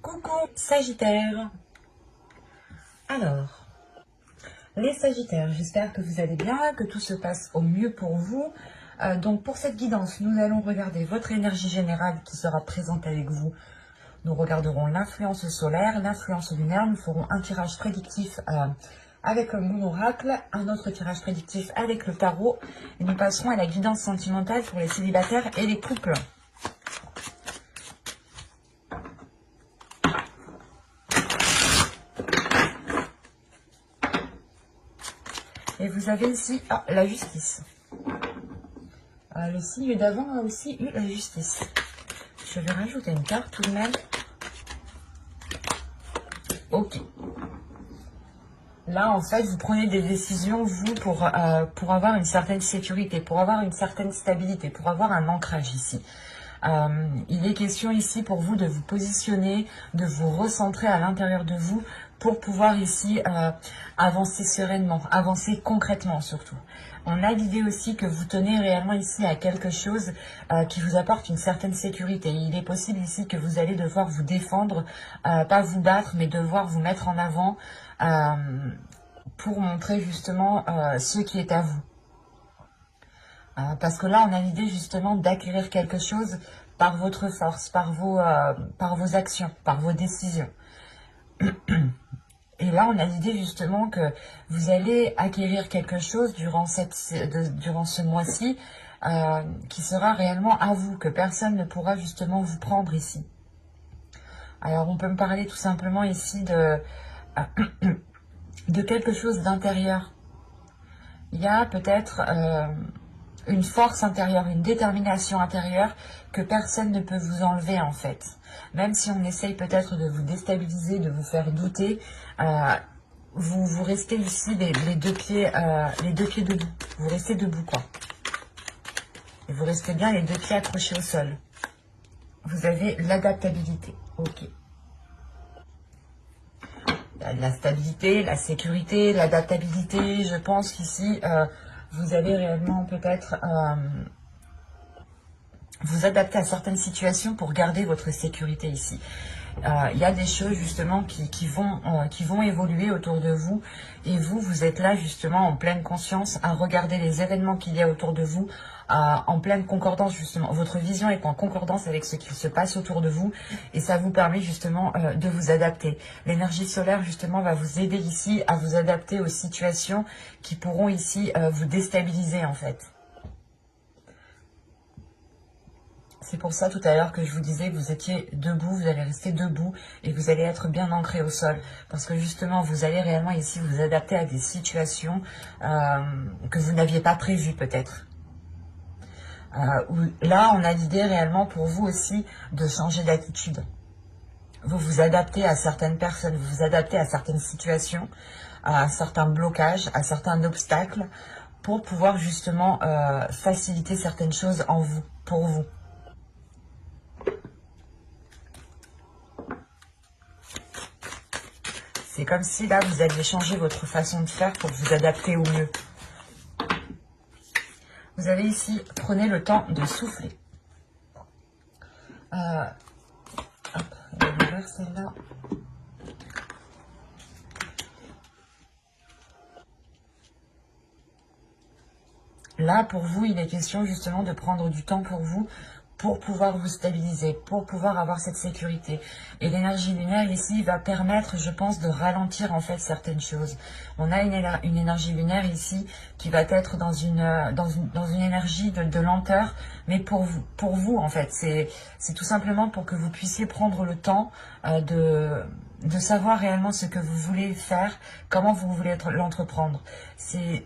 Coucou Sagittaire. Alors, les Sagittaires, j'espère que vous allez bien, que tout se passe au mieux pour vous. Donc pour cette guidance, nous allons regarder votre énergie générale qui sera présente avec vous. Nous regarderons l'influence solaire, l'influence lunaire. Nous ferons un tirage prédictif avec mon oracle, un autre tirage prédictif avec le tarot. Et nous passerons à la guidance sentimentale pour les célibataires et les couples. Et vous avez ici la justice. Le signe d'avant a aussi eu la justice. Je vais rajouter une carte tout de même. Ok. Là, en fait, vous prenez des décisions, vous, pour avoir une certaine sécurité, pour avoir une certaine stabilité, pour avoir un ancrage ici. Il est question ici pour vous de vous positionner, de vous recentrer à l'intérieur de vous pour pouvoir ici avancer sereinement, avancer concrètement surtout. On a l'idée aussi que vous tenez réellement ici à quelque chose qui vous apporte une certaine sécurité. Il est possible ici que vous allez devoir vous défendre, pas vous battre, mais devoir vous mettre en avant pour montrer justement ce qui est à vous. Parce que là, on a l'idée justement d'acquérir quelque chose par votre force, par vos actions, par vos décisions. Et là, on a l'idée justement que vous allez acquérir quelque chose durant ce mois-ci qui sera réellement à vous, que personne ne pourra justement vous prendre ici. Alors, on peut me parler tout simplement ici de quelque chose d'intérieur. Il y a peut-être une force intérieure, une détermination intérieure que personne ne peut vous enlever en fait. Même si on essaye peut-être de vous déstabiliser, de vous faire douter, vous restez ici les deux pieds debout. Vous restez debout quoi. Et vous restez bien les deux pieds accrochés au sol. Vous avez l'adaptabilité. Ok. La stabilité, la sécurité, l'adaptabilité. Je pense qu'ici, vous allez réellement peut-être vous adapter à certaines situations pour garder votre sécurité ici. Il y a des choses justement qui vont évoluer autour de vous et vous êtes là justement en pleine conscience à regarder les événements qu'il y a autour de vous en pleine concordance justement. Votre vision est en concordance avec ce qui se passe autour de vous et ça vous permet justement de vous adapter. L'énergie solaire justement va vous aider ici à vous adapter aux situations qui pourront ici vous déstabiliser en fait. C'est pour ça tout à l'heure que je vous disais que vous étiez debout, vous allez rester debout et vous allez être bien ancré au sol. Parce que justement, vous allez réellement ici vous adapter à des situations que vous n'aviez pas prévues peut-être. Là, on a l'idée réellement pour vous aussi de changer d'attitude. Vous vous adaptez à certaines personnes, vous vous adaptez à certaines situations, à certains blocages, à certains obstacles pour pouvoir justement faciliter certaines choses en vous, pour vous. C'est comme si là, vous alliez changer votre façon de faire pour vous adapter au mieux. Vous avez ici, prenez le temps de souffler. Hop, on va ouvrir celle-là. Là, pour vous, il est question justement de prendre du temps pour vous, pour pouvoir vous stabiliser, pour pouvoir avoir cette sécurité. Et l'énergie lunaire ici va permettre, je pense, de ralentir en fait certaines choses. On a une énergie lunaire ici qui va être dans une énergie de lenteur, mais pour vous en fait. C'est tout simplement pour que vous puissiez prendre le temps de savoir réellement ce que vous voulez faire, comment vous voulez l'entreprendre. C'est...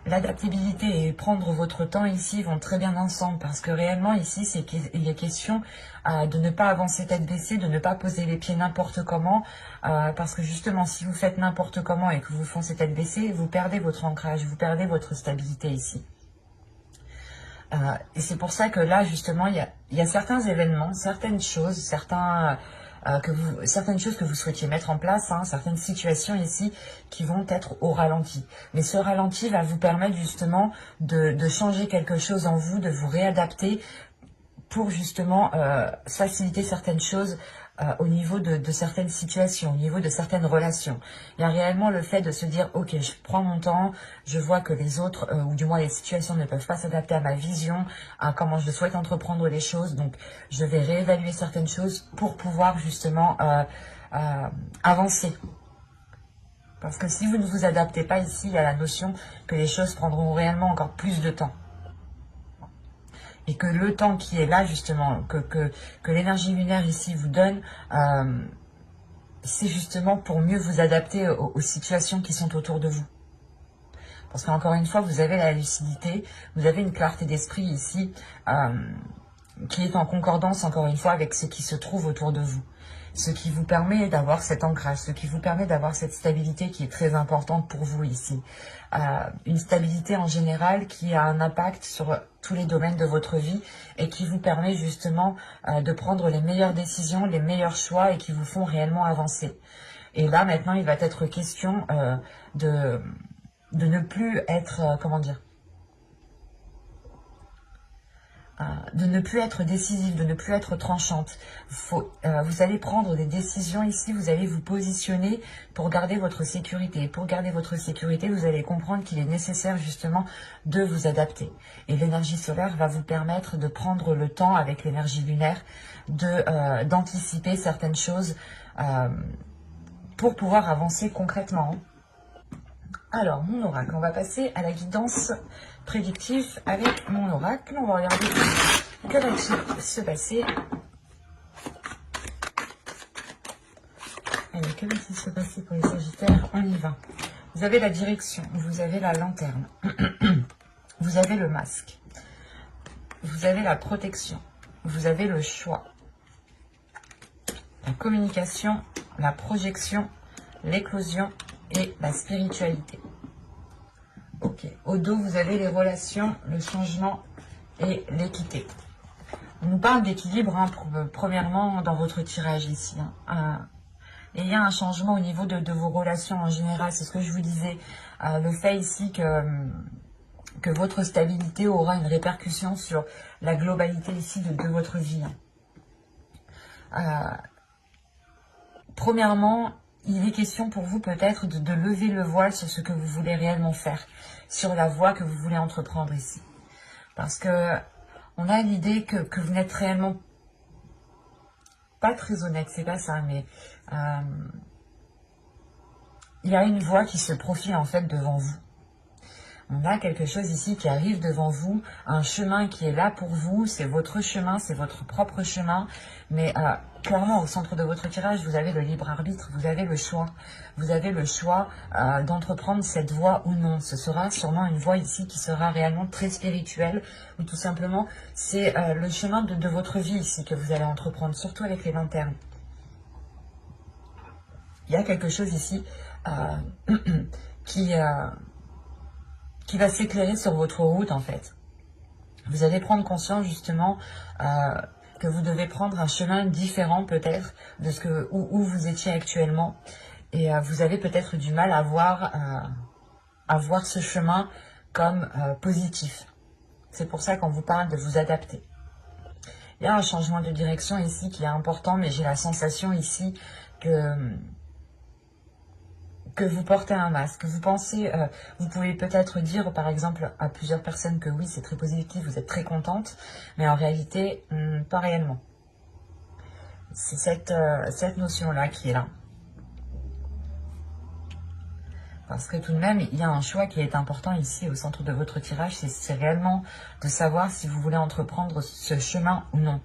L'adaptabilité et prendre votre temps ici vont très bien ensemble parce que réellement ici il est question de ne pas avancer tête baissée, de ne pas poser les pieds n'importe comment parce que justement si vous faites n'importe comment et que vous foncez tête baissée, vous perdez votre ancrage, vous perdez votre stabilité ici. Et c'est pour ça que là justement il y a certains événements, certaines choses, certaines choses que vous souhaitiez mettre en place, certaines situations ici qui vont être au ralenti. Mais ce ralenti va vous permettre justement de changer quelque chose en vous, de vous réadapter pour justement faciliter certaines choses au niveau de certaines situations, au niveau de certaines relations. Il y a réellement le fait de se dire, ok, je prends mon temps, je vois que les autres, ou du moins les situations ne peuvent pas s'adapter à ma vision, à comment je souhaite entreprendre les choses, donc je vais réévaluer certaines choses pour pouvoir justement avancer. Parce que si vous ne vous adaptez pas ici, il y a la notion que les choses prendront réellement encore plus de temps. Et que le temps qui est là, justement, que l'énergie lunaire ici vous donne, c'est justement pour mieux vous adapter aux situations qui sont autour de vous. Parce qu'encore une fois, vous avez la lucidité, vous avez une clarté d'esprit ici, qui est en concordance, encore une fois, avec ce qui se trouve autour de vous. Ce qui vous permet d'avoir cet ancrage, ce qui vous permet d'avoir cette stabilité qui est très importante pour vous ici. Une stabilité en général qui a un impact sur tous les domaines de votre vie et qui vous permet justement de prendre les meilleures décisions, les meilleurs choix et qui vous font réellement avancer. Et là, maintenant, il va être question de ne plus être, comment dire, de ne plus être décisive, de ne plus être tranchante. Vous allez prendre des décisions ici, vous allez vous positionner pour garder votre sécurité. Pour garder votre sécurité, vous allez comprendre qu'il est nécessaire justement de vous adapter. Et l'énergie solaire va vous permettre de prendre le temps avec l'énergie lunaire, d'anticiper certaines choses pour pouvoir avancer concrètement. Alors, mon oracle, on va passer à la guidance prédictive avec mon oracle. On va regarder que va-t-il se passer. Allez, que va-t-il se passer pour les Sagittaires? On y va. Vous avez la direction, vous avez la lanterne, vous avez le masque, vous avez la protection, vous avez le choix, la communication, la projection, l'éclosion et la spiritualité. Ok. Au dos, vous avez les relations, le changement et l'équité. On nous parle d'équilibre, hein, premièrement, dans votre tirage ici. Et il y a un changement au niveau de vos relations en général. C'est ce que je vous disais. Le fait ici que votre stabilité aura une répercussion sur la globalité ici de votre vie. Premièrement, il est question pour vous peut-être de lever le voile sur ce que vous voulez réellement faire, sur la voie que vous voulez entreprendre ici. Parce que on a l'idée que vous n'êtes réellement pas très honnête, c'est pas ça, mais il y a une voie qui se profile en fait devant vous. On a quelque chose ici qui arrive devant vous, un chemin qui est là pour vous, c'est votre chemin, c'est votre propre chemin, mais clairement au centre de votre tirage, vous avez le libre arbitre, vous avez le choix. Vous avez le choix d'entreprendre cette voie ou non. Ce sera sûrement une voie ici qui sera réellement très spirituelle, ou tout simplement c'est le chemin de votre vie ici que vous allez entreprendre, surtout avec les lanternes. Il y a quelque chose ici qui va s'éclairer sur votre route en fait. Vous allez prendre conscience justement que vous devez prendre un chemin différent peut-être de où vous étiez actuellement. Et vous avez peut-être du mal à voir ce chemin comme positif. C'est pour ça qu'on vous parle de vous adapter. Il y a un changement de direction ici qui est important, mais j'ai la sensation ici que vous portez un masque. Vous pensez, vous pouvez peut-être dire par exemple à plusieurs personnes que oui, c'est très positif, vous êtes très contente, mais en réalité, pas réellement. C'est cette notion-là qui est là. Parce que tout de même, il y a un choix qui est important ici au centre de votre tirage, c'est réellement de savoir si vous voulez entreprendre ce chemin ou non.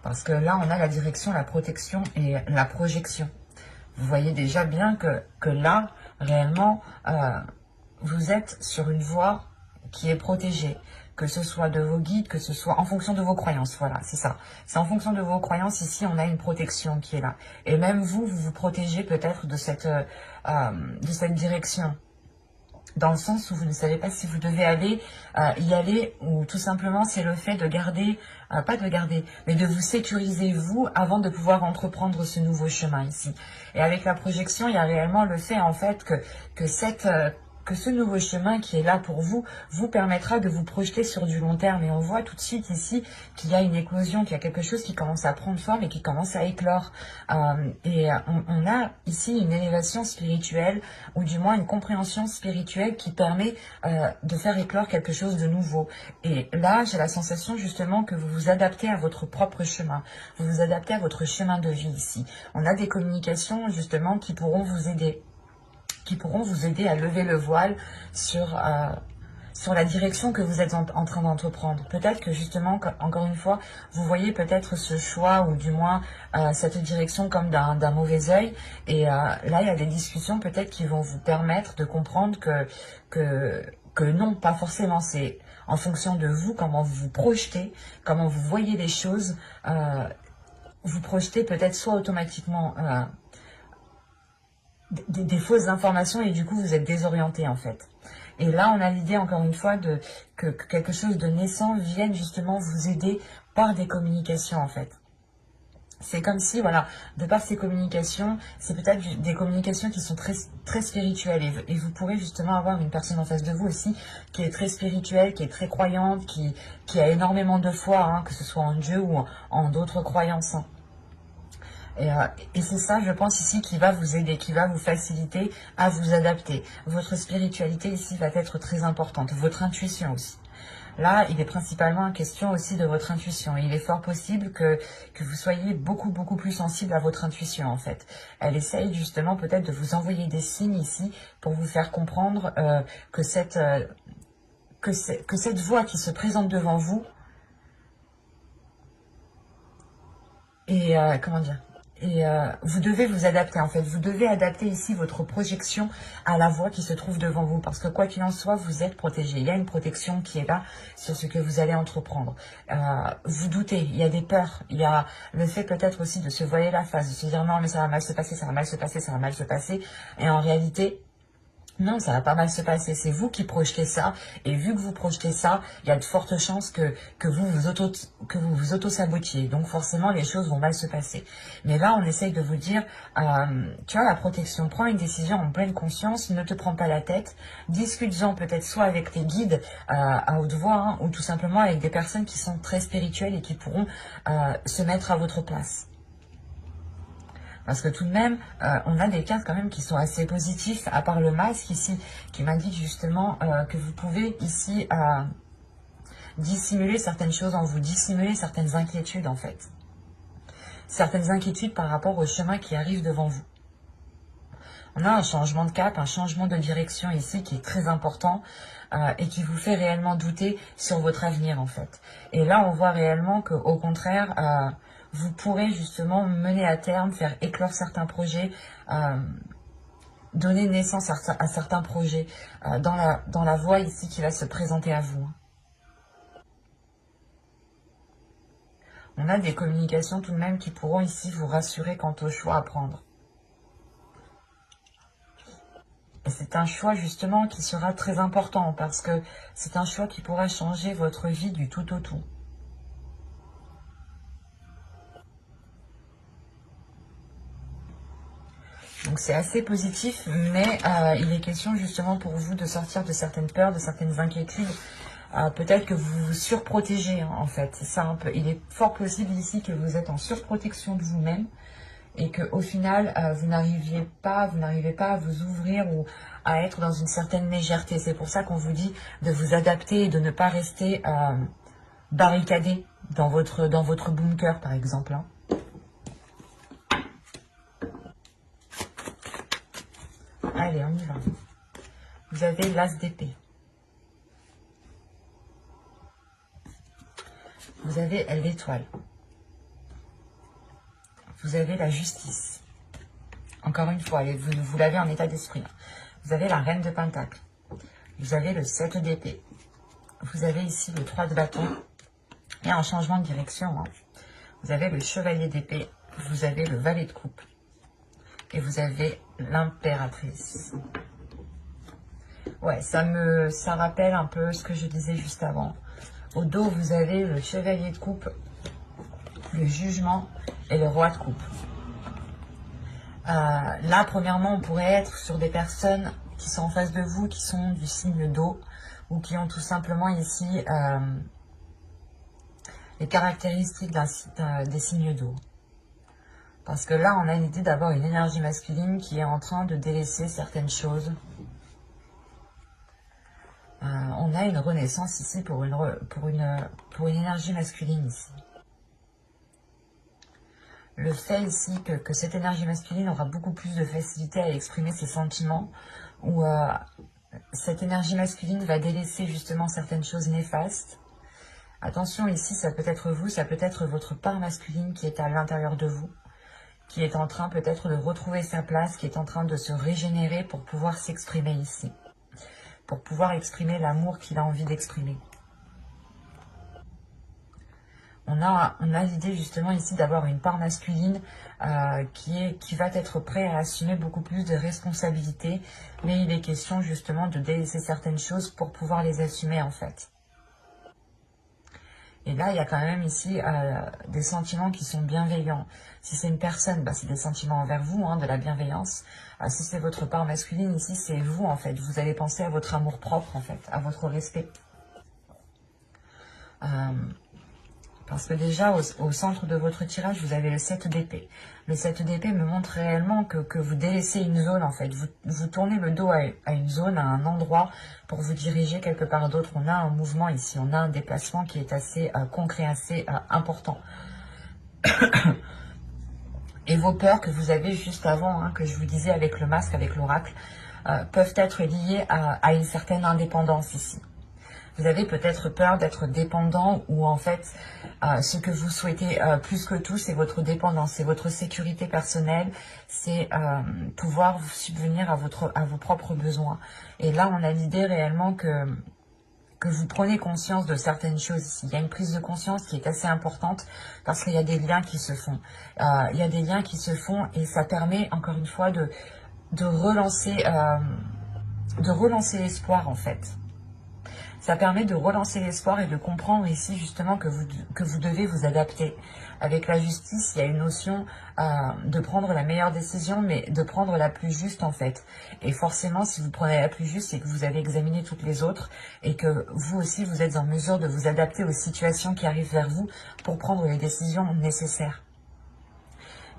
Parce que là, on a la direction, la protection et la projection. Vous voyez déjà bien que là, réellement, vous êtes sur une voie qui est protégée. Que ce soit de vos guides, que ce soit en fonction de vos croyances. Voilà, c'est ça. C'est en fonction de vos croyances, ici, on a une protection qui est là. Et même vous vous protégez peut-être de cette direction. Dans le sens où vous ne savez pas si vous devez y aller, ou tout simplement c'est le fait de garder, pas de garder, mais de vous sécuriser vous avant de pouvoir entreprendre ce nouveau chemin ici. Et avec la projection, il y a réellement le fait en fait que que ce nouveau chemin qui est là pour vous, vous permettra de vous projeter sur du long terme. Et on voit tout de suite ici qu'il y a une éclosion, qu'il y a quelque chose qui commence à prendre forme et qui commence à éclore. On a ici une élévation spirituelle, ou du moins une compréhension spirituelle qui permet de faire éclore quelque chose de nouveau. Et là, j'ai la sensation justement que vous vous adaptez à votre propre chemin. Vous vous adaptez à votre chemin de vie ici. On a des communications justement qui pourront vous aider. À lever le voile sur la direction que vous êtes en train d'entreprendre. Peut-être que justement, encore une fois, vous voyez peut-être ce choix ou du moins cette direction comme d'un mauvais œil. Et là, il y a des discussions peut-être qui vont vous permettre de comprendre que non, pas forcément. C'est en fonction de vous, comment vous vous projetez, comment vous voyez les choses. Vous projetez peut-être soit automatiquement des fausses informations et du coup vous êtes désorienté en fait. Et là on a l'idée encore une fois que quelque chose de naissant vienne justement vous aider par des communications en fait. C'est comme si, voilà, de par ces communications, c'est peut-être des communications qui sont très, très spirituelles. Et vous pourrez justement avoir une personne en face de vous aussi qui est très spirituelle, qui est très croyante, qui a énormément de foi, hein, que ce soit en Dieu ou en d'autres croyances. Hein. Et c'est ça, je pense, ici, qui va vous aider, qui va vous faciliter à vous adapter. Votre spiritualité, ici, va être très importante. Votre intuition aussi. Là, il est principalement en question aussi de votre intuition. Il est fort possible que vous soyez beaucoup, beaucoup plus sensible à votre intuition, en fait. Elle essaye, justement, peut-être de vous envoyer des signes ici pour vous faire comprendre que cette voie qui se présente devant vous est, comment dire, et vous devez vous adapter en fait. Vous devez adapter ici votre projection à la voie qui se trouve devant vous. Parce que quoi qu'il en soit, vous êtes protégé. Il y a une protection qui est là sur ce que vous allez entreprendre. Vous doutez, il y a des peurs. Il y a le fait peut-être aussi de se voiler la face. De se dire non mais ça va mal se passer, ça va mal se passer, ça va mal se passer. Et en réalité... non, ça va pas mal se passer. C'est vous qui projetez ça. Et vu que vous projetez ça, il y a de fortes chances que vous vous auto-sabotiez. Donc forcément, les choses vont mal se passer. Mais là, on essaye de vous dire, tu vois, la protection, prends une décision en pleine conscience, ne te prends pas la tête. Discute-en peut-être soit avec tes guides à haute voix, hein, ou tout simplement avec des personnes qui sont très spirituelles et qui pourront se mettre à votre place. Parce que tout de même, on a des cartes quand même qui sont assez positifs, à part le masque ici, qui m'indique justement que vous pouvez ici dissimuler certaines choses en vous, dissimuler certaines inquiétudes en fait. Certaines inquiétudes par rapport au chemin qui arrive devant vous. On a un changement de cap, un changement de direction ici qui est très important et qui vous fait réellement douter sur votre avenir en fait. Et là, on voit réellement qu'au contraire... vous pourrez justement mener à terme, faire éclore certains projets, donner naissance à certains projets dans la voie ici qui va se présenter à vous. On a des communications tout de même qui pourront ici vous rassurer quant au choix à prendre. Et c'est un choix justement qui sera très important parce que c'est un choix qui pourra changer votre vie du tout au tout. Donc c'est assez positif, mais il est question justement pour vous de sortir de certaines peurs, de certaines inquiétudes. Peut-être que vous vous surprotégez hein, en fait. Ça, un peu. Il est fort possible ici que vous êtes en surprotection de vous-même et qu'au final, vous n'arrivez pas à vous ouvrir ou à être dans une certaine légèreté. C'est pour ça qu'on vous dit de vous adapter et de ne pas rester barricadé dans votre bunker par exemple. Hein. Allez, on y va. Vous avez l'as d'épée. Vous avez l'étoile. Vous avez la justice. Encore une fois, vous l'avez en état d'esprit. Vous avez la reine de pentacle. Vous avez le 7 d'épée. Vous avez ici le 3 de bâton. Et un changement de direction. Hein. Vous avez le chevalier d'épée. Vous avez le valet de coupe. Et vous avez l'impératrice. Ouais, ça rappelle un peu ce que je disais juste avant. Au dos, vous avez le chevalier de coupe, le jugement et le roi de coupe. Là, premièrement, on pourrait être sur des personnes qui sont en face de vous, qui sont du signe d'eau, ou qui ont tout simplement ici les caractéristiques des signes d'eau. Parce que là, on a l'idée d'avoir une énergie masculine qui est en train de délaisser certaines choses. On a une renaissance ici pour une énergie masculine ici. Le fait ici que cette énergie masculine aura beaucoup plus de facilité à exprimer ses sentiments, ou cette énergie masculine va délaisser justement certaines choses néfastes. Attention, ici, ça peut être vous, ça peut être votre part masculine qui est à l'intérieur de vous, qui est en train peut-être de retrouver sa place, qui est en train de se régénérer pour pouvoir s'exprimer ici, pour pouvoir exprimer l'amour qu'il a envie d'exprimer. On a l'idée justement ici d'avoir une part masculine qui va être prêt à assumer beaucoup plus de responsabilités, mais il est question justement de délaisser certaines choses pour pouvoir les assumer en fait. Et là, il y a quand même ici des sentiments qui sont bienveillants. Si c'est une personne, c'est des sentiments envers vous, de la bienveillance. Si c'est votre part masculine, ici, c'est vous, en fait. Vous allez penser à votre amour-propre, en fait, à votre respect. Parce que déjà, au centre de votre tirage, vous avez le 7 d'épée. Le 7 d'épée me montre réellement que vous délaissez une zone, en fait. Vous tournez le dos à une zone, à un endroit, pour vous diriger quelque part d'autre. On a un mouvement ici, on a un déplacement qui est assez concret, assez important. Et vos peurs que vous avez juste avant, que je vous disais avec le masque, avec l'oracle, peuvent être liées à une certaine indépendance ici. Vous avez peut-être peur d'être dépendant ou en fait, ce que vous souhaitez plus que tout, c'est votre dépendance, c'est votre sécurité personnelle, c'est pouvoir vous subvenir à vos propres besoins. Et là, on a l'idée réellement que vous prenez conscience de certaines choses ici. Il y a une prise de conscience qui est assez importante parce qu'il y a des liens qui se font. Il y a des liens qui se font et ça permet encore une fois de relancer l'espoir en fait. Ça permet de relancer l'espoir et de comprendre ici justement que vous devez vous adapter. Avec la justice, il y a une notion de prendre la meilleure décision, mais de prendre la plus juste en fait. Et forcément, si vous prenez la plus juste, c'est que vous avez examiné toutes les autres et que vous aussi, vous êtes en mesure de vous adapter aux situations qui arrivent vers vous pour prendre les décisions nécessaires.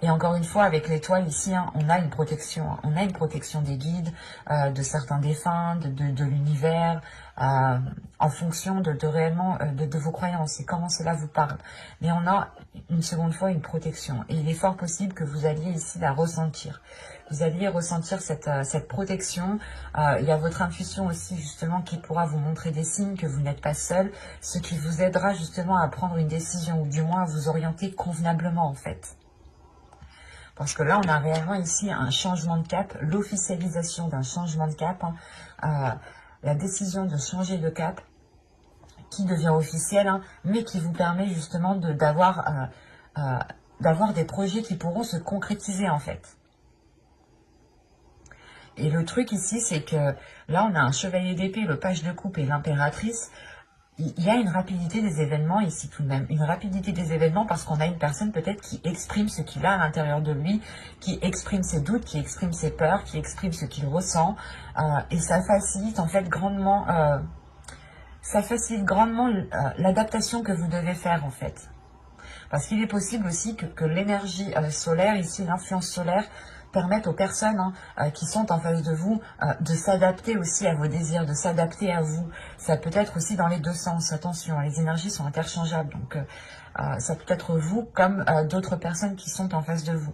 Et encore une fois, avec l'étoile ici, on a une protection. On a une protection des guides, de certains défunts, de l'univers, en fonction réellement de vos croyances et comment cela vous parle. Mais on a une seconde fois une protection. Et il est fort possible que vous alliez ici la ressentir. Vous alliez ressentir cette protection. Il y a votre intuition aussi justement qui pourra vous montrer des signes que vous n'êtes pas seul, ce qui vous aidera justement à prendre une décision ou du moins à vous orienter convenablement en fait. Parce que là, on a réellement ici un changement de cap, l'officialisation d'un changement de cap, la décision de changer de cap qui devient officielle, mais qui vous permet justement d'avoir des projets qui pourront se concrétiser en fait. Et le truc ici, c'est que là, on a un chevalier d'épée, le page de coupe et l'impératrice. Il y a une rapidité des événements ici tout de même, une rapidité des événements parce qu'on a une personne peut-être qui exprime ce qu'il a à l'intérieur de lui, qui exprime ses doutes, qui exprime ses peurs, qui exprime ce qu'il ressent, et ça facilite en fait grandement, l'adaptation que vous devez faire en fait. Parce qu'il est possible aussi que l'énergie solaire, ici l'influence solaire, permettent aux personnes qui sont en face de vous de s'adapter aussi à vos désirs, de s'adapter à vous. Ça peut être aussi dans les deux sens, attention, les énergies sont interchangeables, donc ça peut être vous comme d'autres personnes qui sont en face de vous.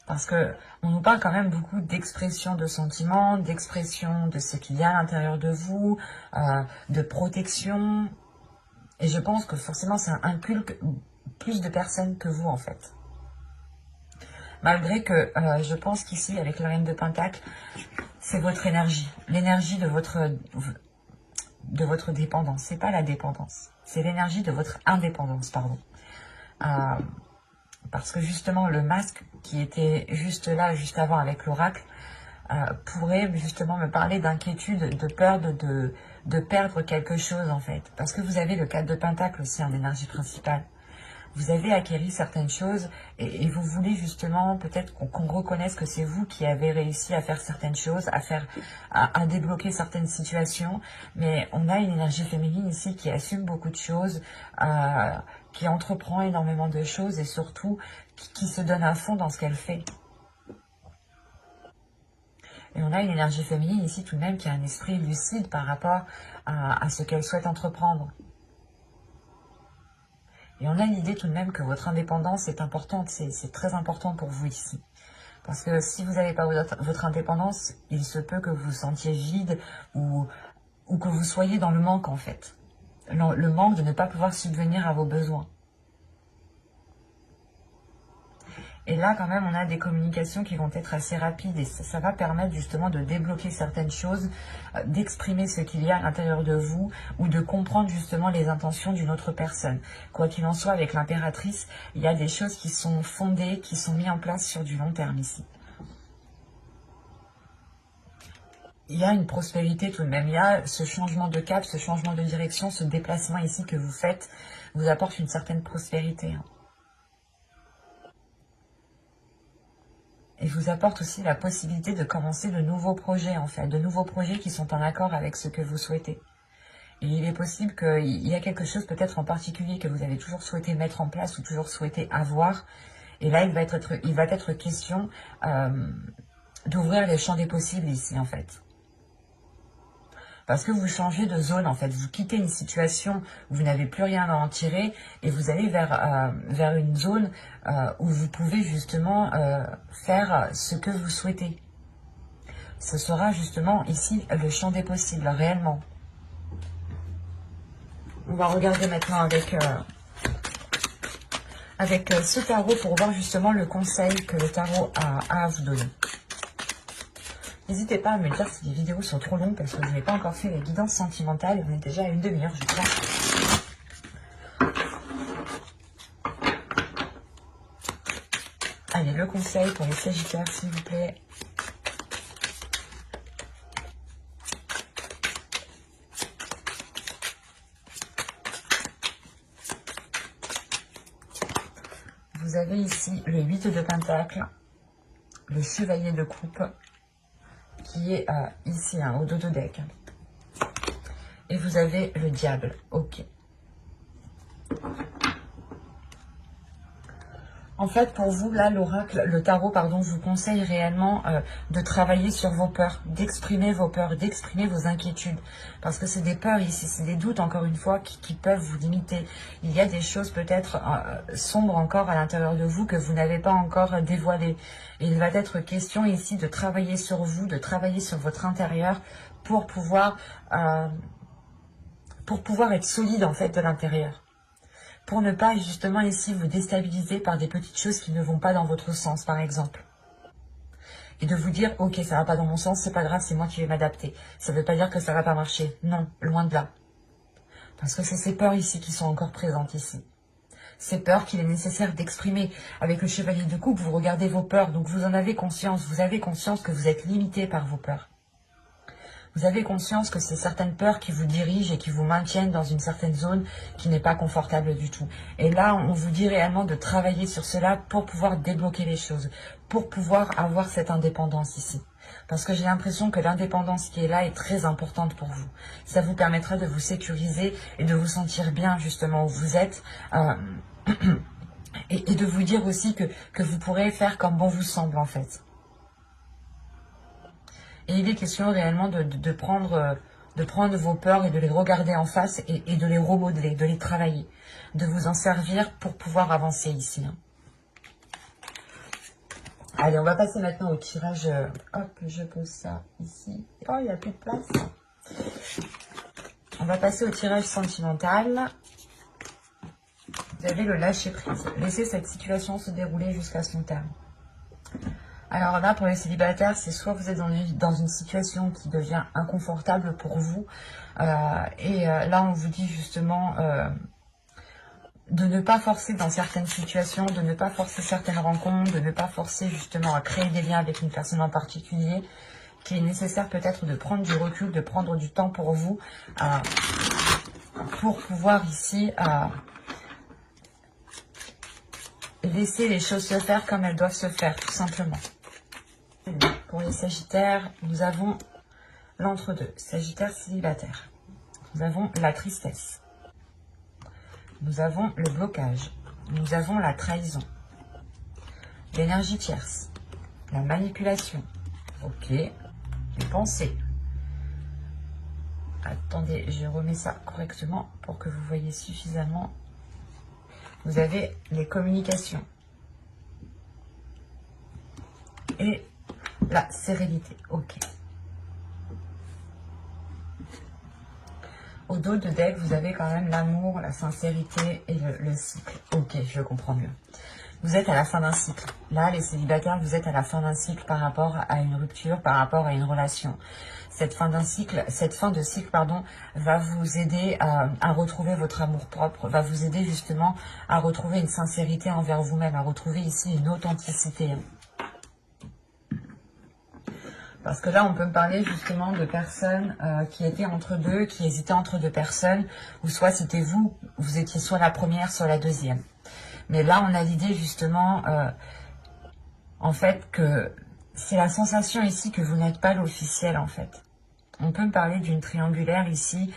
Parce que on nous parle quand même beaucoup d'expression de sentiments, d'expression de ce qu'il y a à l'intérieur de vous, de protection, et je pense que forcément ça inculque plus de personnes que vous en fait. Malgré que je pense qu'ici, avec la reine de Pentacle, c'est votre énergie. L'énergie de votre dépendance. C'est pas la dépendance. C'est l'énergie de votre indépendance, pardon. Parce que justement, le masque qui était juste là, juste avant avec l'oracle, pourrait justement me parler d'inquiétude, de peur de perdre quelque chose en fait. Parce que vous avez le 4 de Pentacle aussi en énergie principale. Vous avez acquéri certaines choses et vous voulez justement peut-être qu'on reconnaisse que c'est vous qui avez réussi à faire certaines choses, à débloquer certaines situations. Mais on a une énergie féminine ici qui assume beaucoup de choses, qui entreprend énormément de choses et surtout qui se donne à fond dans ce qu'elle fait. Et on a une énergie féminine ici tout de même qui a un esprit lucide par rapport à ce qu'elle souhaite entreprendre. Et on a l'idée tout de même que votre indépendance est importante, c'est très important pour vous ici. Parce que si vous n'avez pas votre indépendance, il se peut que vous vous sentiez vide ou que vous soyez dans le manque en fait. Le manque de ne pas pouvoir subvenir à vos besoins. Et là, quand même, on a des communications qui vont être assez rapides et ça va permettre justement de débloquer certaines choses, d'exprimer ce qu'il y a à l'intérieur de vous ou de comprendre justement les intentions d'une autre personne. Quoi qu'il en soit, avec l'impératrice, il y a des choses qui sont fondées, qui sont mises en place sur du long terme ici. Il y a une prospérité tout de même, il y a ce changement de cap, ce changement de direction, ce déplacement ici que vous faites vous apporte une certaine prospérité. Et vous apporte aussi la possibilité de commencer de nouveaux projets, en fait, de nouveaux projets qui sont en accord avec ce que vous souhaitez. Et il est possible qu'il y a quelque chose peut-être en particulier que vous avez toujours souhaité mettre en place ou toujours souhaité avoir. Et là, il va être question d'ouvrir les champs des possibles ici, en fait. Parce que vous changez de zone, en fait. Vous quittez une situation où vous n'avez plus rien à en tirer et vous allez vers une zone où vous pouvez justement faire ce que vous souhaitez. Ce sera justement ici le champ des possibles, réellement. On va regarder maintenant avec ce tarot pour voir justement le conseil que le tarot a à vous donner. N'hésitez pas à me dire si les vidéos sont trop longues parce que je n'ai pas encore fait les guidances sentimentales. On est déjà à une demi-heure, je crois. Allez, le conseil pour les Sagittaires, s'il vous plaît. Vous avez ici le 8 de Pentacle, le Chevalier de Coupe, qui est ici, au dos de deck. Et vous avez le Diable. Ok. En fait, pour vous, là, l'oracle, le tarot, pardon, vous conseille réellement de travailler sur vos peurs, d'exprimer vos peurs, d'exprimer vos inquiétudes. Parce que c'est des peurs ici, c'est des doutes, encore une fois, qui peuvent vous limiter. Il y a des choses peut-être sombres encore à l'intérieur de vous que vous n'avez pas encore dévoilées. Et il va être question ici de travailler sur vous, de travailler sur votre intérieur pour pouvoir être solide, en fait, de l'intérieur. Pour ne pas justement ici vous déstabiliser par des petites choses qui ne vont pas dans votre sens, par exemple. Et de vous dire, ok, ça va pas dans mon sens, c'est pas grave, c'est moi qui vais m'adapter. Ça ne veut pas dire que ça va pas marcher. Non, loin de là. Parce que c'est ces peurs ici qui sont encore présentes ici. Ces peurs qu'il est nécessaire d'exprimer. Avec le Chevalier de Coupe, vous regardez vos peurs, donc vous en avez conscience. Vous avez conscience que vous êtes limité par vos peurs. Vous avez conscience que c'est certaines peurs qui vous dirigent et qui vous maintiennent dans une certaine zone qui n'est pas confortable du tout. Et là, on vous dit réellement de travailler sur cela pour pouvoir débloquer les choses, pour pouvoir avoir cette indépendance ici. Parce que j'ai l'impression que l'indépendance qui est là est très importante pour vous. Ça vous permettra de vous sécuriser et de vous sentir bien justement où vous êtes. Et de vous dire aussi que vous pourrez faire comme bon vous semble en fait. Et il est question réellement de prendre vos peurs et de les regarder en face et de les remodeler, de les travailler, de vous en servir pour pouvoir avancer ici. Allez, on va passer maintenant au tirage. Hop, je pose ça ici. Oh, il n'y a plus de place. On va passer au tirage sentimental. Vous avez le lâcher prise. Laissez cette situation se dérouler jusqu'à son terme. Alors là, pour les célibataires, c'est soit vous êtes dans une situation qui devient inconfortable pour vous, là on vous dit justement de ne pas forcer dans certaines situations, de ne pas forcer certaines rencontres, de ne pas forcer justement à créer des liens avec une personne en particulier, qu'il est nécessaire peut-être de prendre du recul, de prendre du temps pour vous, pour pouvoir ici laisser les choses se faire comme elles doivent se faire, tout simplement. Pour les Sagittaires, nous avons l'entre-deux, Sagittaire célibataire. Nous avons la tristesse. Nous avons le blocage. Nous avons la trahison. L'énergie tierce. La manipulation. Ok. Les pensées. Attendez, je remets ça correctement pour que vous voyez suffisamment. Vous avez les communications. Et la sérénité. Ok. Au dos de deck, vous avez quand même l'amour, la sincérité et le cycle. Ok, je comprends mieux. Vous êtes à la fin d'un cycle. Là, les célibataires, vous êtes à la fin d'un cycle par rapport à une rupture, par rapport à une relation. Cette fin de cycle, pardon, va vous aider à retrouver votre amour propre, va vous aider justement à retrouver une sincérité envers vous-même, à retrouver ici une authenticité. Parce que là, on peut me parler justement de personnes qui étaient entre deux, qui hésitaient entre deux personnes, ou soit c'était vous, vous étiez soit la première, soit la deuxième. Mais là, on a l'idée justement, en fait, que c'est la sensation ici que vous n'êtes pas l'officiel, en fait. On peut me parler d'une triangulaire ici,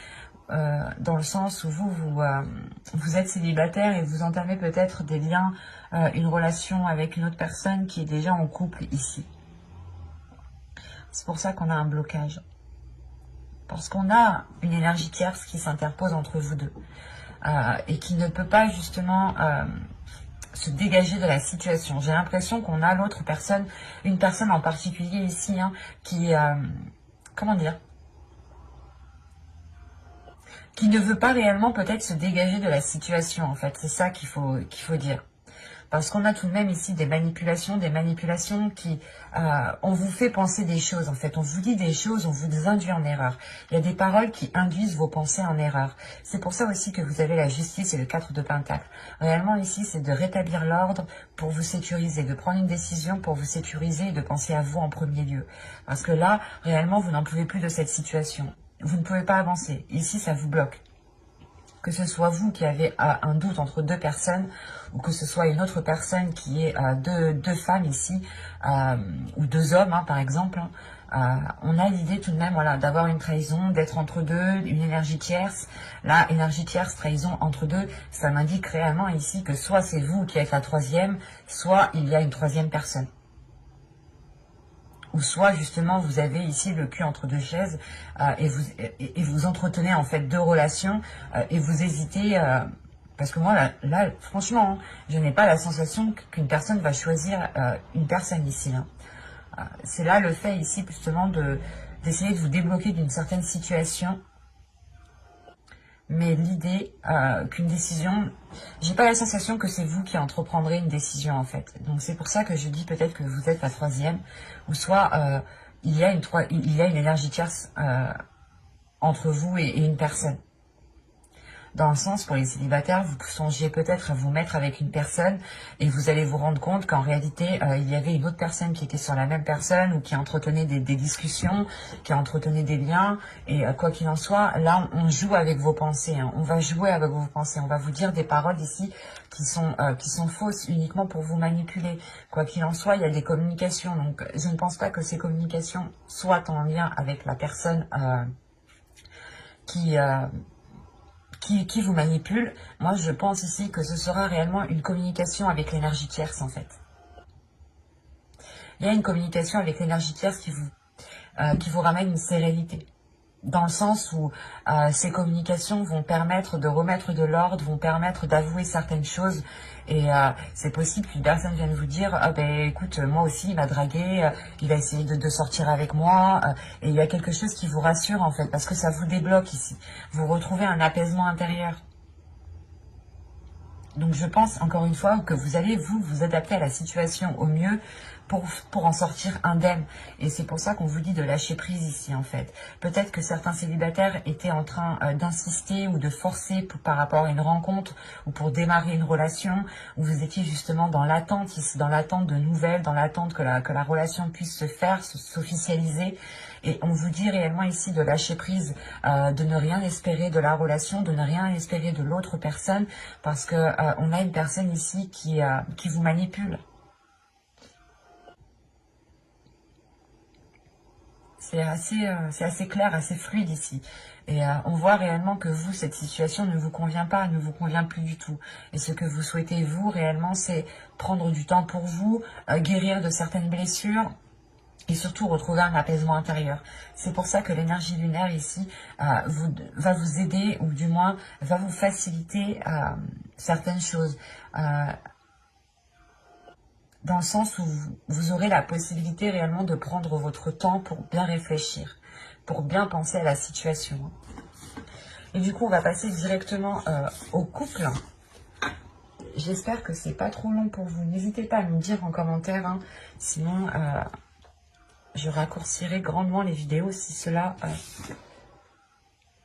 dans le sens où vous êtes célibataire et vous entamez peut-être des liens, une relation avec une autre personne qui est déjà en couple ici. C'est pour ça qu'on a un blocage. Parce qu'on a une énergie tierce qui s'interpose entre vous deux. Et qui ne peut pas justement se dégager de la situation. J'ai l'impression qu'on a l'autre personne, une personne en particulier ici, hein, qui, comment dire, qui ne veut pas réellement peut-être se dégager de la situation, en fait. C'est ça qu'il faut dire. Parce qu'on a tout de même ici des manipulations qui, on vous fait penser des choses, en fait. On vous dit des choses, on vous induit en erreur. Il y a des paroles qui induisent vos pensées en erreur. C'est pour ça aussi que vous avez la justice et le 4 de Pentacle. Réellement, ici, c'est de rétablir l'ordre pour vous sécuriser, de prendre une décision pour vous sécuriser et de penser à vous en premier lieu. Parce que là, réellement, vous n'en pouvez plus de cette situation. Vous ne pouvez pas avancer. Ici, ça vous bloque. Que ce soit vous qui avez un doute entre deux personnes, ou que ce soit une autre personne qui est deux femmes ici, ou deux hommes, hein, par exemple, on a l'idée tout de même, voilà, d'avoir une trahison, d'être entre deux, une énergie tierce. Là, énergie tierce, trahison entre deux, ça m'indique réellement ici que soit c'est vous qui êtes la troisième, soit il y a une troisième personne. Ou soit justement vous avez ici le cul entre deux chaises et vous entretenez en fait deux relations et vous hésitez, parce que moi là franchement, hein, je n'ai pas la sensation qu'une personne va choisir une personne ici. Hein. C'est là le fait ici justement d'essayer de vous débloquer d'une certaine situation. Mais l'idée qu'une décision, j'ai pas la sensation que c'est vous qui entreprendrez une décision en fait. Donc c'est pour ça que je dis peut-être que vous êtes la troisième, ou soit il y a une énergie tierce entre vous et une personne. Dans le sens, pour les célibataires, vous songez peut-être à vous mettre avec une personne et vous allez vous rendre compte qu'en réalité, il y avait une autre personne qui était sur la même personne ou qui entretenait des discussions, qui entretenait des liens. Et quoi qu'il en soit, là, on joue avec vos pensées. Hein. On va jouer avec vos pensées. On va vous dire des paroles ici qui sont fausses uniquement pour vous manipuler. Quoi qu'il en soit, il y a des communications. Donc, je ne pense pas que ces communications soient en lien avec la personne qui vous manipule. Moi, je pense ici que ce sera réellement une communication avec l'énergie tierce, en fait. Il y a une communication avec l'énergie tierce qui vous ramène une sérénité. Dans le sens où ces communications vont permettre de remettre de l'ordre, vont permettre d'avouer certaines choses. Et c'est possible qu'une personne vienne vous dire « Ah ben écoute, moi aussi, il m'a dragué, il a essayé de sortir avec moi. Et il y a quelque chose qui vous rassure en fait, parce que ça vous débloque ici. Vous retrouvez un apaisement intérieur. Donc je pense encore une fois que vous allez vous adapter à la situation au mieux pour en sortir indemne. Et c'est pour ça qu'on vous dit de lâcher prise ici en fait. Peut-être que certains célibataires étaient en train d'insister ou de forcer par rapport à une rencontre ou pour démarrer une relation, où vous étiez justement dans l'attente ici, dans l'attente de nouvelles, dans l'attente que la relation puisse se faire, s'officialiser. Et on vous dit réellement ici de lâcher prise, de ne rien espérer de la relation, de ne rien espérer de l'autre personne, parce que on a une personne ici qui vous manipule. C'est assez clair, assez fluide ici. Et on voit réellement que vous, cette situation ne vous convient pas, ne vous convient plus du tout. Et ce que vous souhaitez, vous, réellement, c'est prendre du temps pour vous, guérir de certaines blessures et surtout retrouver un apaisement intérieur. C'est pour ça que l'énergie lunaire ici va vous aider, ou du moins va vous faciliter certaines choses. Dans le sens où vous aurez la possibilité réellement de prendre votre temps pour bien réfléchir, pour bien penser à la situation. Et du coup, on va passer directement au couple. J'espère que c'est pas trop long pour vous. N'hésitez pas à me dire en commentaire, hein. Sinon je raccourcirai grandement les vidéos si cela...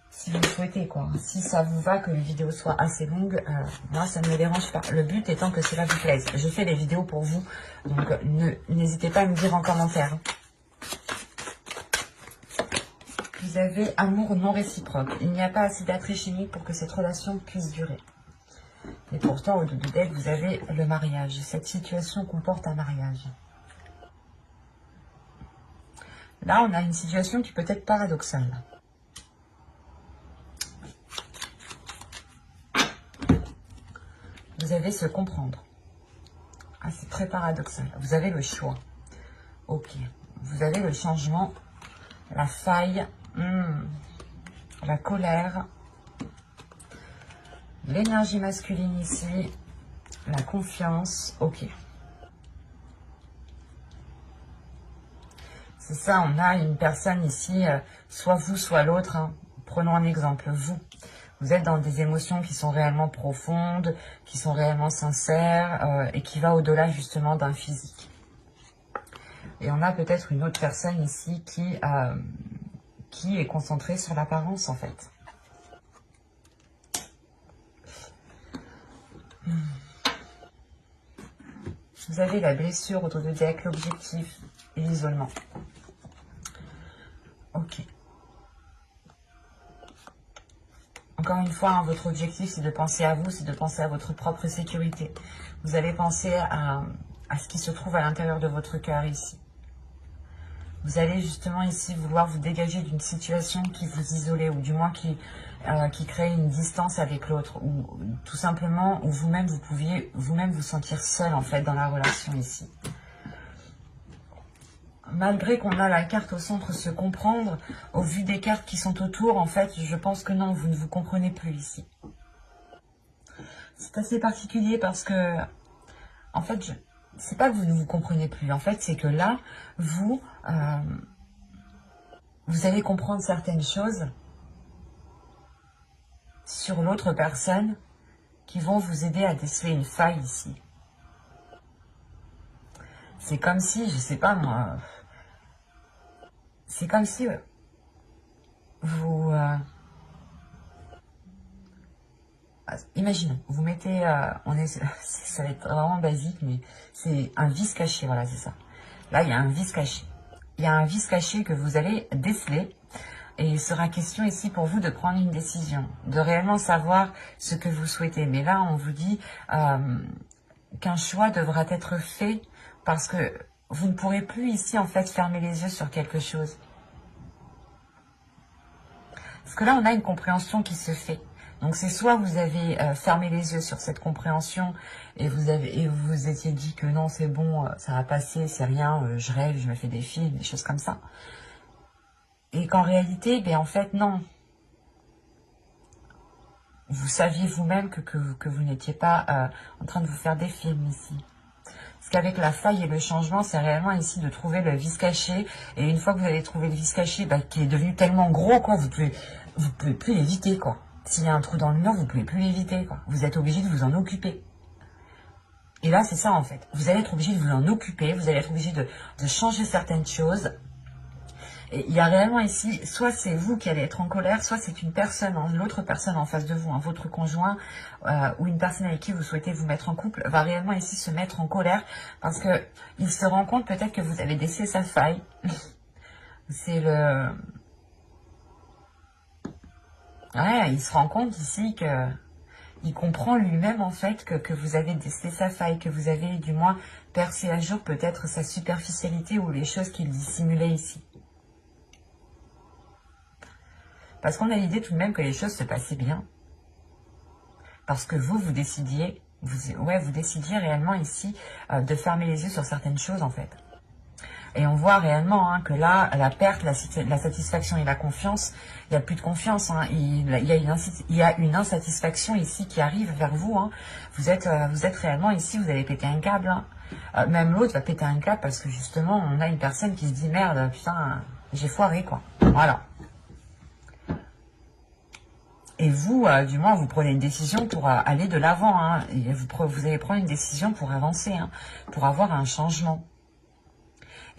si vous le souhaitez, quoi. Si ça vous va que les vidéos soient assez longues, moi, ça ne me dérange pas. Le but étant que cela vous plaise. Je fais des vidéos pour vous, donc n'hésitez pas à me dire en commentaire. Vous avez amour non réciproque. Il n'y a pas assez d'attrait chimique pour que cette relation puisse durer. Et pourtant, au-delà de deck, vous avez le mariage. Cette situation comporte un mariage. Là, on a une situation qui peut être paradoxale. Vous avez se comprendre. Ah, c'est très paradoxal. Vous avez le choix. Ok. Vous avez le changement, la faille, la colère, l'énergie masculine ici, la confiance. Ok. C'est ça, on a une personne ici, soit vous, soit l'autre. Hein. Prenons un exemple, vous. Vous êtes dans des émotions qui sont réellement profondes, qui sont réellement sincères et qui va au-delà justement d'un physique. Et on a peut-être une autre personne ici qui est concentrée sur l'apparence en fait. Vous avez la blessure autour de deck, l'objectif et l'isolement. Ok. Encore une fois, hein, votre objectif, c'est de penser à vous, c'est de penser à votre propre sécurité. Vous allez penser à ce qui se trouve à l'intérieur de votre cœur ici. Vous allez justement ici vouloir vous dégager d'une situation qui vous isolait, ou du moins qui crée une distance avec l'autre, ou tout simplement où vous-même vous pouviez vous-même vous sentir seul en fait dans la relation ici. Malgré qu'on a la carte au centre se comprendre, au vu des cartes qui sont autour, en fait, je pense que non, vous ne vous comprenez plus ici. C'est assez particulier parce que, en fait, c'est pas que vous ne vous comprenez plus. En fait, c'est que là, vous allez comprendre certaines choses sur l'autre personne qui vont vous aider à déceler une faille ici. C'est comme si, je sais pas moi... C'est comme si vous... imaginons, vous mettez... ça va être vraiment basique, mais c'est un vice caché, voilà, c'est ça. Là, il y a un vice caché. Il y a un vice caché que vous allez déceler. Et il sera question ici pour vous de prendre une décision, de réellement savoir ce que vous souhaitez. Mais là, on vous dit qu'un choix devra être fait parce que vous ne pourrez plus ici, en fait, fermer les yeux sur quelque chose. Parce que là, on a une compréhension qui se fait. Donc, c'est soit vous avez fermé les yeux sur cette compréhension et vous vous étiez dit que non, c'est bon, ça va passer, c'est rien, je rêve, je me fais des films, des choses comme ça. Et qu'en réalité, ben en fait, non. Vous saviez vous-même que vous n'étiez pas en train de vous faire des films ici. Parce qu'avec la faille et le changement, c'est réellement ici de trouver le vice caché. Et une fois que vous avez trouvé le vice caché, bah, qui est devenu tellement gros, quoi, vous pouvez plus l'éviter, quoi. S'il y a un trou dans le mur, vous pouvez plus l'éviter, quoi. Vous êtes obligé de vous en occuper. Et là, c'est ça, en fait. Vous allez être obligé de vous en occuper, vous allez être obligé de changer certaines choses. Et il y a réellement ici, soit c'est vous qui allez être en colère, soit c'est une personne, l'autre personne en face de vous, hein, votre conjoint ou une personne avec qui vous souhaitez vous mettre en couple, va réellement ici se mettre en colère parce que il se rend compte peut-être que vous avez décelé sa faille. C'est le... Ouais, il se rend compte ici que... Il comprend lui-même en fait que vous avez décelé sa faille, que vous avez du moins percé à jour peut-être sa superficialité ou les choses qu'il dissimulait ici. Parce qu'on a l'idée tout de même que les choses se passaient bien. Parce que vous décidiez, vous décidiez réellement ici de fermer les yeux sur certaines choses en fait. Et on voit réellement hein, que là, la perte, la satisfaction et la confiance, il n'y a plus de confiance. Hein, il y a une insatisfaction ici qui arrive vers vous. Hein. Vous êtes réellement ici, vous allez péter un câble. Hein. Même l'autre va péter un câble parce que justement, on a une personne qui se dit « Merde, putain, j'ai foiré quoi. » Voilà. Et vous, du moins, vous prenez une décision pour aller de l'avant. Hein, vous allez prendre une décision pour avancer, hein, pour avoir un changement.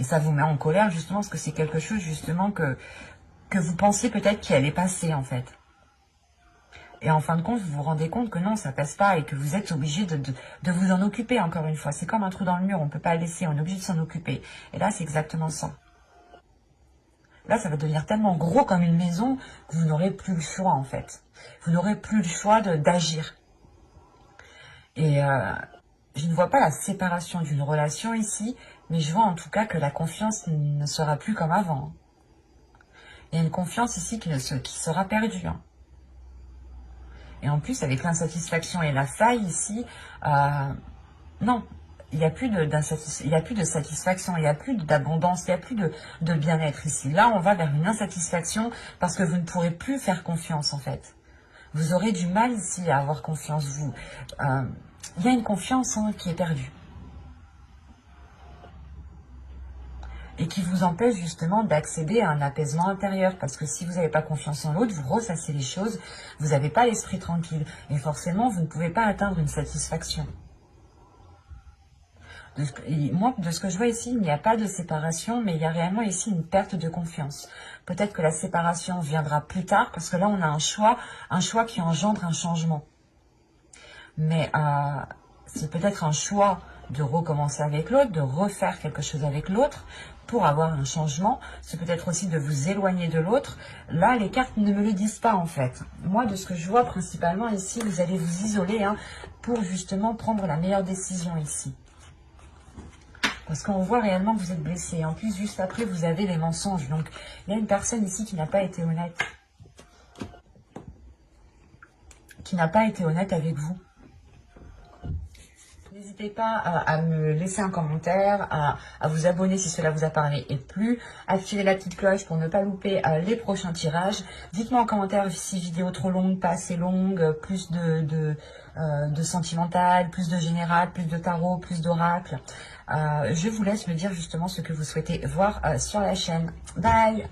Et ça vous met en colère justement parce que c'est quelque chose justement que vous pensiez peut-être qu'il allait passer en fait. Et en fin de compte, vous vous rendez compte que non, ça passe pas et que vous êtes obligé de vous en occuper encore une fois. C'est comme un trou dans le mur, on ne peut pas le laisser, on est obligé de s'en occuper. Et là, c'est exactement ça. Là, ça va devenir tellement gros comme une maison que vous n'aurez plus le choix en fait. Vous n'aurez plus le choix d'agir. Et je ne vois pas la séparation d'une relation ici, mais je vois en tout cas que la confiance ne sera plus comme avant. Il y a une confiance ici qui sera perdue. Hein. Et en plus, avec l'insatisfaction et la faille ici, non, il n'y a plus de satisfaction, il n'y a plus d'abondance, il n'y a plus de bien-être ici. Là, on va vers une insatisfaction parce que vous ne pourrez plus faire confiance en fait. Vous aurez du mal ici à avoir confiance, vous. Il y a une confiance hein, qui est perdue. Et qui vous empêche justement d'accéder à un apaisement intérieur. Parce que si vous n'avez pas confiance en l'autre, vous ressassez les choses, vous n'avez pas l'esprit tranquille. Et forcément, vous ne pouvez pas atteindre une satisfaction. Moi, de ce que je vois ici, il n'y a pas de séparation, mais il y a réellement ici une perte de confiance. Peut-être que la séparation viendra plus tard, parce que là, on a un choix qui engendre un changement. Mais c'est peut-être un choix de recommencer avec l'autre, de refaire quelque chose avec l'autre pour avoir un changement. C'est peut-être aussi de vous éloigner de l'autre. Là, les cartes ne me le disent pas en fait. Moi, de ce que je vois principalement ici, vous allez vous isoler hein, pour justement prendre la meilleure décision ici. Parce qu'on voit réellement que vous êtes blessé. En plus, juste après, vous avez les mensonges. Donc, il y a une personne ici qui n'a pas été honnête. Qui n'a pas été honnête avec vous. N'hésitez pas à me laisser un commentaire, à vous abonner si cela vous a parlé et plu. Activez la petite cloche pour ne pas louper les prochains tirages. Dites-moi en commentaire si vidéo trop longue, pas assez longue, plus de sentimental, plus de général, plus de tarot, plus d'oracle. Je vous laisse me dire justement ce que vous souhaitez voir sur la chaîne. Bye!